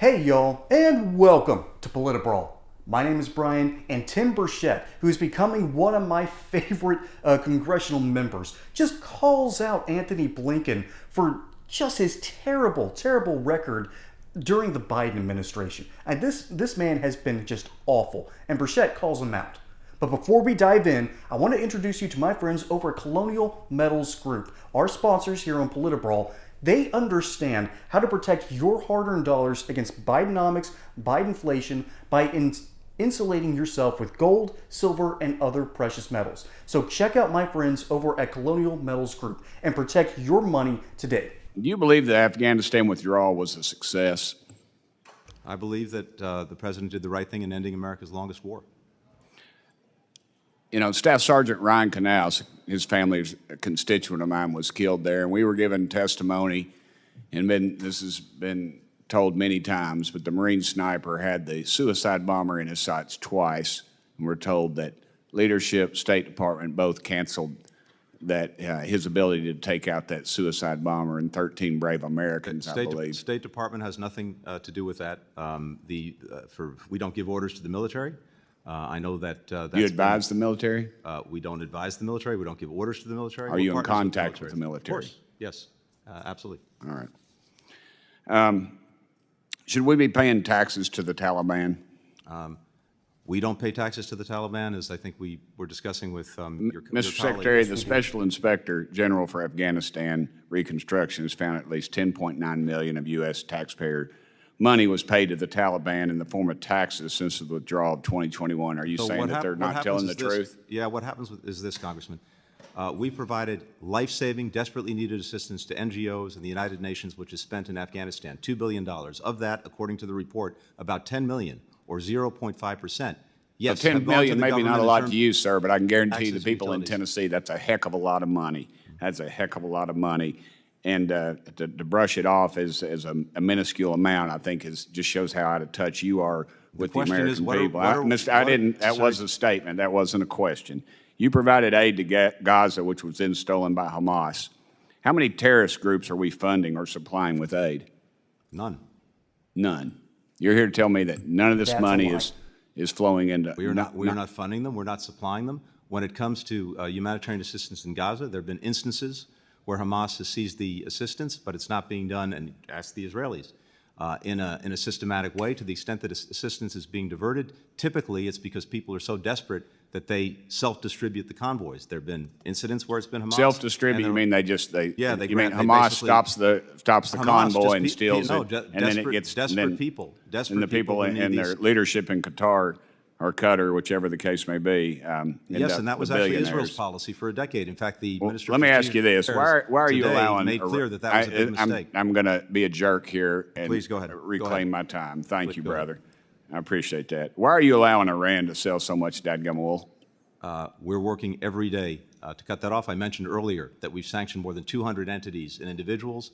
Hey y'all, and welcome to Politibrawl. My name is Brian, and Tim Burchett, who is becoming one of my favorite congressional members, just calls out Anthony Blinken for just his terrible, terrible record during the Biden administration. And this man has been just awful, and Burchett calls him out. But before we dive in, I want to introduce you to my friends over at Colonial Metals Group, our sponsors here on Politibrawl. They understand how to protect your hard-earned dollars against Bidenomics, Bidenflation, by insulating yourself with gold, silver, and other precious metals. So check out my friends over at Colonial Metals Group and protect your money today. Do you believe the Afghanistan withdrawal was a success? I believe that the president did the right thing in ending America's longest war. You know, Staff Sergeant Ryan Canals, his family's a constituent of mine, was killed there, and we were given testimony, and this has been told many times, but the Marine sniper had the suicide bomber in his sights twice, and we're told that leadership, State Department, both canceled that his ability to take out that suicide bomber and 13 brave Americans, I believe. State Department has nothing to do with that. We don't give orders to the military. I know that you advise the military? We don't advise the military. We don't give orders to the military. Are you in contact with the military? Of course, yes, absolutely. All right. Should we be paying taxes to the Taliban? We don't pay taxes to the Taliban, as I think we were discussing with your Mr. Secretary, the Special Inspector General for Afghanistan Reconstruction has found at least $10.9 million of U.S. taxpayer money was paid to the Taliban in the form of taxes since the withdrawal of 2021. Are you saying that they're not telling the truth? Yeah, what happens is this, Congressman. We provided life-saving, desperately needed assistance to NGOs and the United Nations, which is spent in Afghanistan, $2 billion. Of that, according to the report, about $10 million, or 0.5%. Yes, so $10 million, maybe not a lot to you, sir, but I can guarantee the people in Tennessee that's a heck of a lot of money. That's a heck of a lot of money. And to brush it off as a minuscule amount, I think just shows how out of touch you are with the American people. That was a statement. That wasn't a question. You provided aid to Gaza, which was then stolen by Hamas. How many terrorist groups are we funding or supplying with aid? None. None. You're here to tell me that none of this money is flowing into... We are not funding them. We're not supplying them. When it comes to humanitarian assistance in Gaza, there have been instances where Hamas has seized the assistance, but it's not being done, and ask the Israelis, in a systematic way. To the extent that assistance is being diverted, typically it's because people are so desperate that they self-distribute the convoys. There have been incidents where it's been Hamas. Self-distribute? You mean you mean Hamas stops the convoy and steals it, and then it gets desperate people. And the people in their leadership in Qatar or Qatar, whichever the case may be. Yes, and that was actually Israel's policy for a decade. In fact, the Minister let me ask you this: Why are you allowing? Made clear that was a big mistake. I'm going to be a jerk here and please go ahead. Reclaim my time. Thank you, brother. I appreciate that. Why are you allowing Iran to sell so much dadgum oil? We're working every day to cut that off. I mentioned earlier that we've sanctioned more than 200 entities and individuals.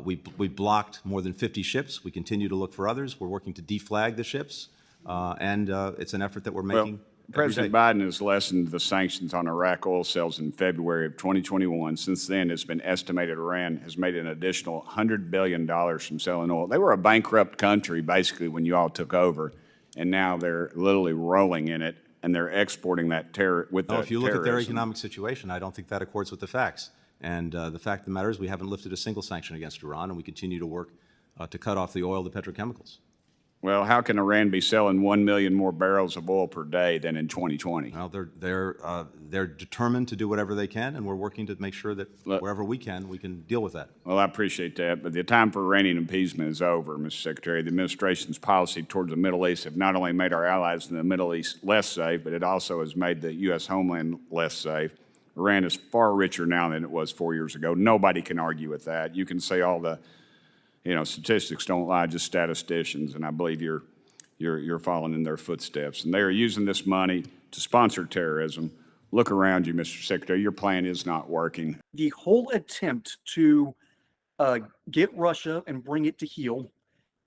We blocked more than 50 ships. We continue to look for others. We're working to deflag the ships. And it's an effort that we're making. President Biden has lessened the sanctions on Iraq oil sales in February of 2021. Since then, it's been estimated Iran has made an additional $100 billion from selling oil. They were a bankrupt country, basically, when you all took over, and now they're literally rolling in it, and they're exporting that terror with the if you look at their economic situation, I don't think that accords with the facts. And the fact of the matter is we haven't lifted a single sanction against Iran, and we continue to work to cut off the oil, the petrochemicals. Well, how can Iran be selling 1 million more barrels of oil per day than in 2020? Well, they're determined to do whatever they can, and we're working to make sure that wherever we can deal with that. Well, I appreciate that, but the time for Iranian appeasement is over, Mr. Secretary. The administration's policy towards the Middle East have not only made our allies in the Middle East less safe, but it also has made the U.S. homeland less safe. Iran is far richer now than it was 4 years ago. Nobody can argue with that. You can say all the statistics don't lie, just statisticians, and I believe you're following in their footsteps. And they are using this money to sponsor terrorism. Look around you, Mr. Secretary. Your plan is not working. The whole attempt to get Russia and bring it to heel,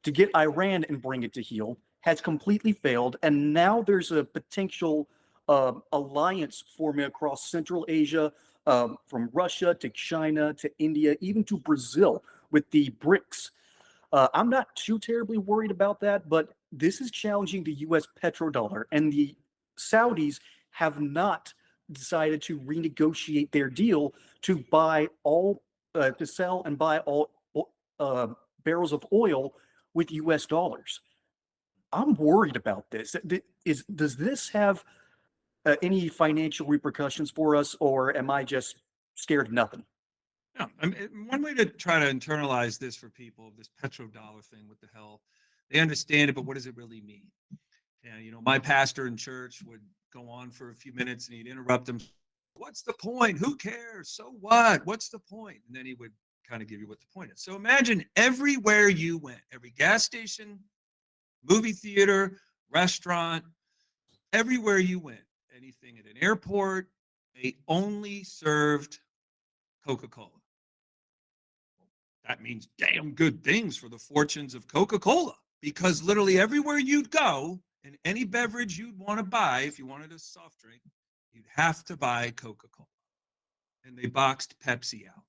to get Iran and bring it to heel, has completely failed. And now there's a potential alliance forming across Central Asia, from Russia to China to India, even to Brazil, with the BRICS I'm not too terribly worried about that, but this is challenging the US petrodollar, and the Saudis have not decided to renegotiate their deal to buy all, to sell and buy all uh, barrels of oil with US dollars. I'm worried about this. Does this have any financial repercussions for us, or am I just scared of nothing? Yeah, I mean, one way to try to internalize this for people, this petrodollar thing, what the hell? They understand it, but what does it really mean? Yeah, my pastor in church would go on for a few minutes and he'd interrupt them. What's the point? Who cares? So what? What's the point? And then he would kind of give you what the point is. So imagine everywhere you went, every gas station, movie theater, restaurant, everywhere you went, anything at an airport, they only served Coca-Cola. That means damn good things for the fortunes of Coca-Cola, because literally everywhere you'd go and any beverage you'd want to buy, if you wanted a soft drink, you'd have to buy Coca-Cola. And they boxed Pepsi out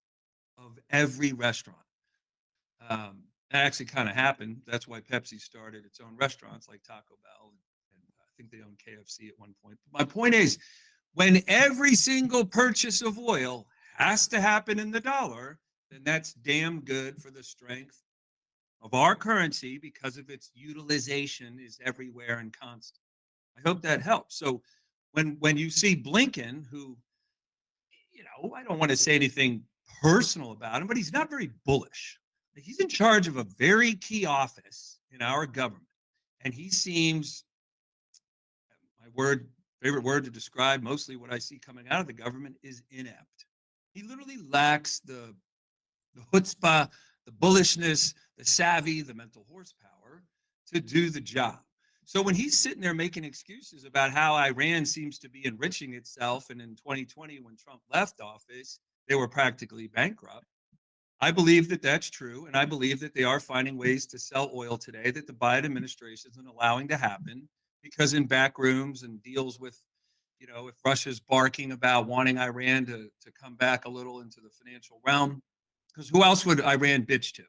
of every restaurant. That actually kind of happened. That's why Pepsi started its own restaurants like Taco Bell. And I think they owned KFC at one point. But my point is, when every single purchase of oil has to happen in the dollar, then that's damn good for the strength of our currency, because of its utilization is everywhere and constant. I hope that helps. So when you see Blinken, who, I don't want to say anything personal about him, but he's not very bullish. He's in charge of a very key office in our government. And he seems, my favorite word to describe mostly what I see coming out of the government is inept. He literally lacks the chutzpah, the bullishness, the savvy, the mental horsepower to do the job. So when he's sitting there making excuses about how Iran seems to be enriching itself, and in 2020, when Trump left office, they were practically bankrupt, I believe that that's true, and I believe that they are finding ways to sell oil today that the Biden administration isn't allowing to happen, because in back rooms and deals with, if Russia's barking about wanting Iran to come back a little into the financial realm, because who else would Iran bitch to?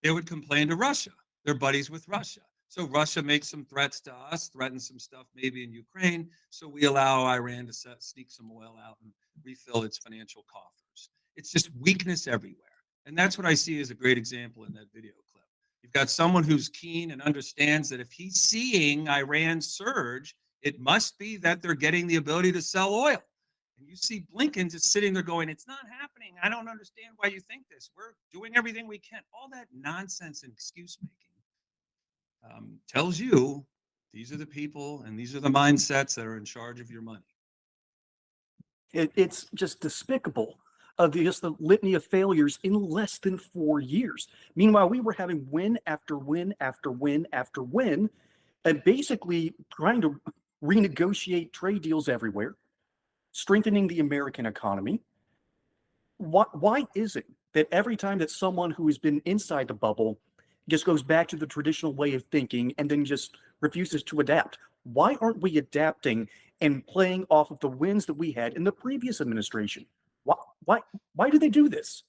They would complain to Russia. They're buddies with Russia. So Russia makes some threats to us, threatens some stuff maybe in Ukraine. So we allow Iran to sneak some oil out and refill its financial coffers. It's just weakness everywhere. And that's what I see as a great example in that video clip. You've got someone who's keen and understands that if he's seeing Iran surge, it must be that they're getting the ability to sell oil. And you see Blinken just sitting there going, it's not happening. I don't understand why you think this. We're doing everything we can. All that nonsense and excuse making tells you these are the people and these are the mindsets that are in charge of your money. It's just despicable. Just the litany of failures in less than 4 years. Meanwhile, we were having win after win after win after win, and basically trying to renegotiate trade deals everywhere, strengthening the American economy. Why is it that every time that someone who has been inside the bubble just goes back to the traditional way of thinking and then just refuses to adapt? Why aren't we adapting and playing off of the wins that we had in the previous administration? Why do they do this?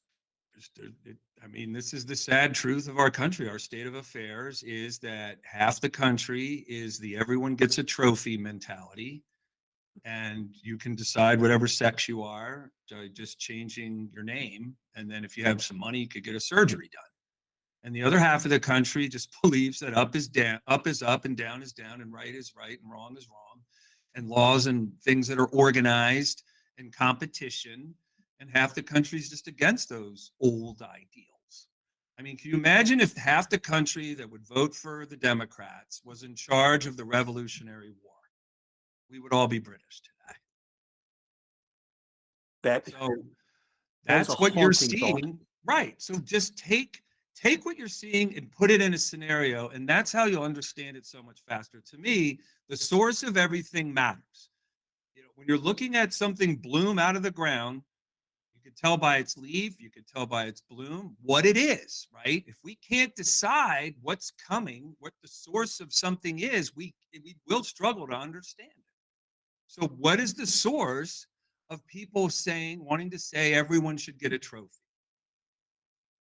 I mean, this is the sad truth of our country. Our state of affairs is that half the country is the everyone gets a trophy mentality, and you can decide whatever sex you are just changing your name. And then if you have some money, you could get a surgery done. And the other half of the country just believes that up is down, up is up, and down is down, and right is right, and wrong is wrong, and laws and things that are organized and competition. And half the country is just against those old ideals. I mean, can you imagine if half the country that would vote for the Democrats was in charge of the Revolutionary War? We would all be British today. So that's what you're seeing, right? So just take what you're seeing and put it in a scenario, and that's how you'll understand it so much faster. To me, the source of everything matters. When you're looking at something bloom out of the ground, you could tell by its leaf, you could tell by its bloom what it is, right? If we can't decide what's coming, what the source of something is, we will struggle to understand it. So what is the source of people wanting to say everyone should get a trophy?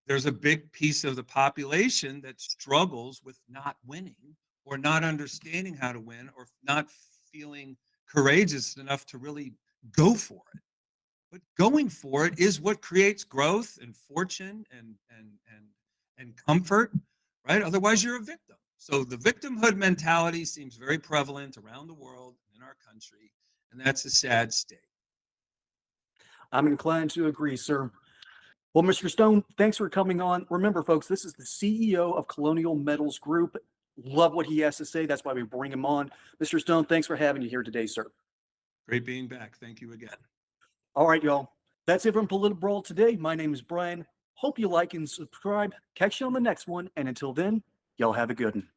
there's a big piece of the population that struggles with not winning or not understanding how to win or not feeling courageous enough to really go for it. But going for it is what creates growth and fortune and comfort, right? Otherwise, you're a victim. So the victimhood mentality seems very prevalent around the world in our country, and that's a sad state. I'm inclined to agree, sir. Well, Mr. Stone, thanks for coming on. Remember, folks, this is the CEO of Colonial Metals Group. Love what he has to say. That's why we bring him on. Mr. Stone, thanks for having you here today, sir. Great being back. Thank you again. All right, y'all. That's it from Brawl today. My name is Brian. Hope you like and subscribe. Catch you on the next one. And until then, y'all have a good one.